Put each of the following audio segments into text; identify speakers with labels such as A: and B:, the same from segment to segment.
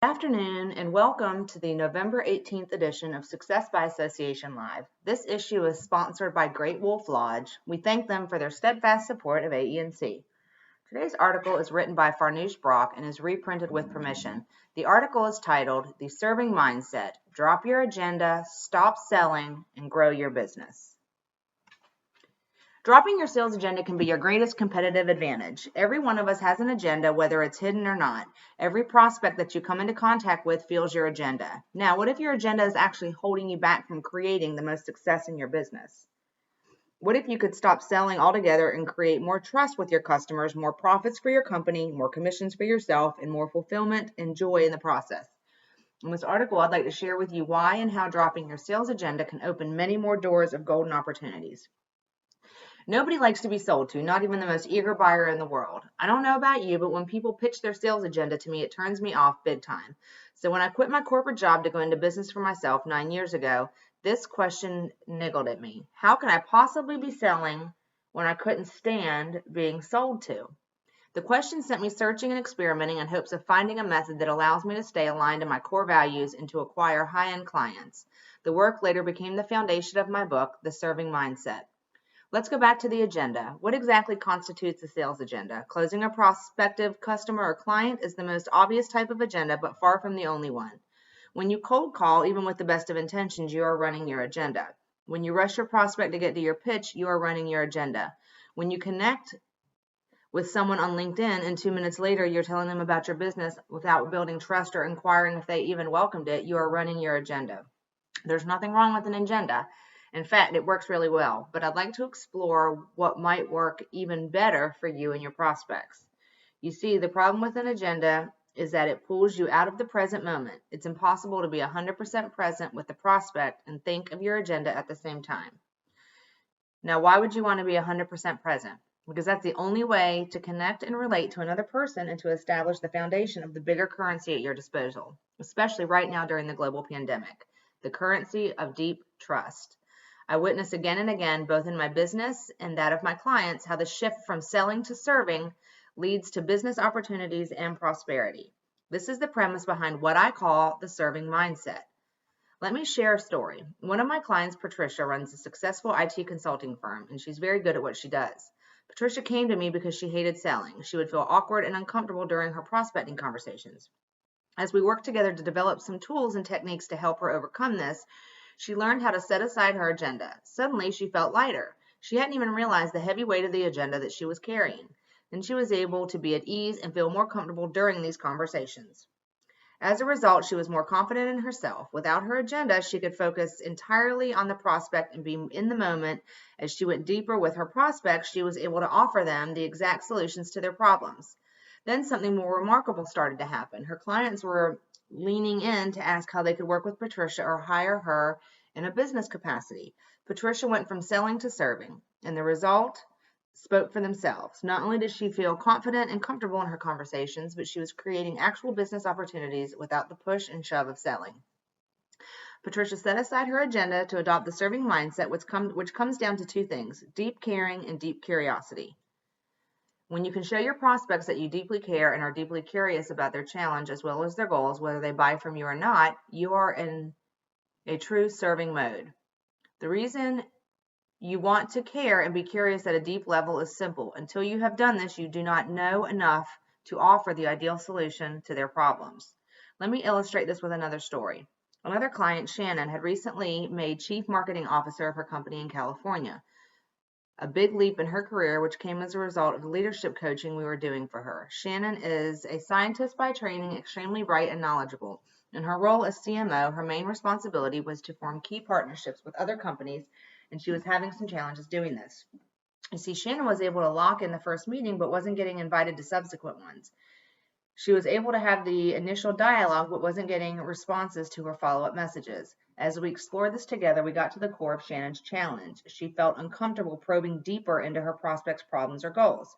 A: Good afternoon and welcome to the November 18th edition of Success by Association Live. This issue is sponsored by Great Wolf Lodge. We thank them for their steadfast support of AENC. Today's article is written by Farnoosh Brock and is reprinted with permission. The article is titled The Serving Mindset: Drop Your Agenda, Stop Selling, and Grow Your Business. Dropping your sales agenda can be your greatest competitive advantage. Every one of us has an agenda, whether it's hidden or not. Every prospect that you come into contact with feels your agenda. Now, what if your agenda is actually holding you back from creating the most success in your business? What if you could stop selling altogether and create more trust with your customers, more profits for your company, more commissions for yourself, and more fulfillment and joy in the process? In this article, I'd like to share with you why and how dropping your sales agenda can open many more doors of golden opportunities. Nobody likes to be sold to, not even the most eager buyer in the world. I don't know about you, but when people pitch their sales agenda to me, it turns me off big time. So when I quit my corporate job to go into business for myself 9 years ago, this question niggled at me. How can I possibly be selling when I couldn't stand being sold to? The question sent me searching and experimenting in hopes of finding a method that allows me to stay aligned to my core values and to acquire high-end clients. The work later became the foundation of my book, The Serving Mindset. Let's go back to the agenda. What exactly constitutes a sales agenda? Closing a prospective customer or client is the most obvious type of agenda, but far from the only one. When you cold call, even with the best of intentions, you are running your agenda. When you rush your prospect to get to your pitch, you are running your agenda. When you connect with someone on LinkedIn and 2 minutes later you're telling them about your business without building trust or inquiring if they even welcomed it, you are running your agenda. There's nothing wrong with an agenda. In fact, it works really well, but I'd like to explore what might work even better for you and your prospects. You see, the problem with an agenda is that it pulls you out of the present moment. It's impossible to be 100% present with the prospect and think of your agenda at the same time. Now, why would you want to be 100% present? Because that's the only way to connect and relate to another person and to establish the foundation of the bigger currency at your disposal, especially right now during the global pandemic, the currency of deep trust. I witness again and again, both in my business and that of my clients, how the shift from selling to serving leads to business opportunities and prosperity. This is the premise behind what I call the serving mindset. Let me share a story. One of my clients, Patricia, runs a successful IT consulting firm, and she's very good at what she does. Patricia came to me because she hated selling. She would feel awkward and uncomfortable during her prospecting conversations. As we worked together to develop some tools and techniques to help her overcome this, she learned how to set aside her agenda. Suddenly, she felt lighter. She hadn't even realized the heavy weight of the agenda that she was carrying. Then she was able to be at ease and feel more comfortable during these conversations. As a result, she was more confident in herself. Without her agenda, she could focus entirely on the prospect and be in the moment. As she went deeper with her prospects, she was able to offer them the exact solutions to their problems. Then something more remarkable started to happen. Her clients were leaning in to ask how they could work with Patricia or hire her in a business capacity. Patricia went from selling to serving, and the result spoke for themselves. Not only did she feel confident and comfortable in her conversations, but she was creating actual business opportunities without the push and shove of selling. Patricia set aside her agenda to adopt the serving mindset, which comes down to two things: deep caring and deep curiosity. When you can show your prospects that you deeply care and are deeply curious about their challenge as well as their goals, whether they buy from you or not, you are in a true serving mode. The reason you want to care and be curious at a deep level is simple. Until you have done this, you do not know enough to offer the ideal solution to their problems. Let me illustrate this with another story. Another client, Shannon, had recently made Chief Marketing Officer of her company in California. A big leap in her career, which came as a result of the leadership coaching we were doing for her. Shannon is a scientist by training, extremely bright and knowledgeable. In her role as CMO, her main responsibility was to form key partnerships with other companies, and she was having some challenges doing this. You see, Shannon was able to lock in the first meeting, but wasn't getting invited to subsequent ones. She was able to have the initial dialogue, but wasn't getting responses to her follow-up messages. As we explored this together, we got to the core of Shannon's challenge. She felt uncomfortable probing deeper into her prospects' problems or goals.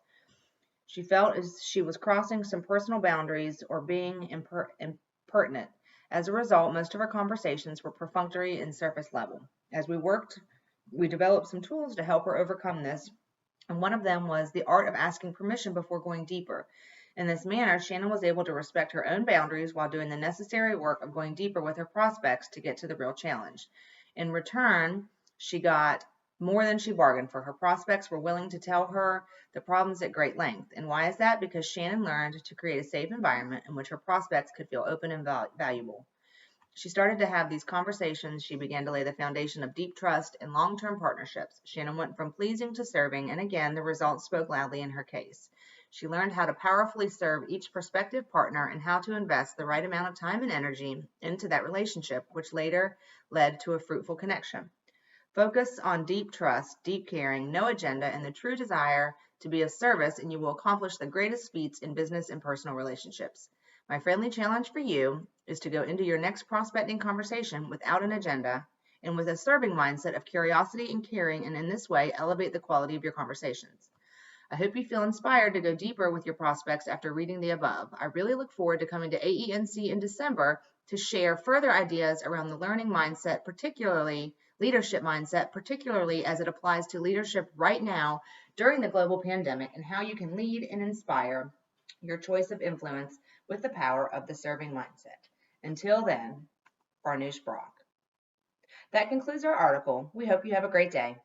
A: She felt as she was crossing some personal boundaries or being impertinent. As a result, most of her conversations were perfunctory and surface level. As we worked, we developed some tools to help her overcome this, and one of them was the art of asking permission before going deeper. In this manner, Shannon was able to respect her own boundaries while doing the necessary work of going deeper with her prospects to get to the real challenge. In return, she got more than she bargained for. Her prospects were willing to tell her the problems at great length. And why is that? Because Shannon learned to create a safe environment in which her prospects could feel open and valuable. She started to have these conversations. She began to lay the foundation of deep trust and long-term partnerships. Shannon went from pleasing to serving, and again, the results spoke loudly in her case. She learned how to powerfully serve each prospective partner and how to invest the right amount of time and energy into that relationship, which later led to a fruitful connection. Focus on deep trust, deep caring, no agenda, and the true desire to be of service, and you will accomplish the greatest feats in business and personal relationships. My friendly challenge for you is to go into your next prospecting conversation without an agenda and with a serving mindset of curiosity and caring, and in this way, elevate the quality of your conversations. I hope you feel inspired to go deeper with your prospects after reading the above. I really look forward to coming to AENC in December to share further ideas around the learning mindset, particularly leadership mindset, particularly as it applies to leadership right now during the global pandemic, and how you can lead and inspire your choice of influence with the power of the serving mindset. Until then, Farnoosh Brock. That concludes our article. We hope you have a great day.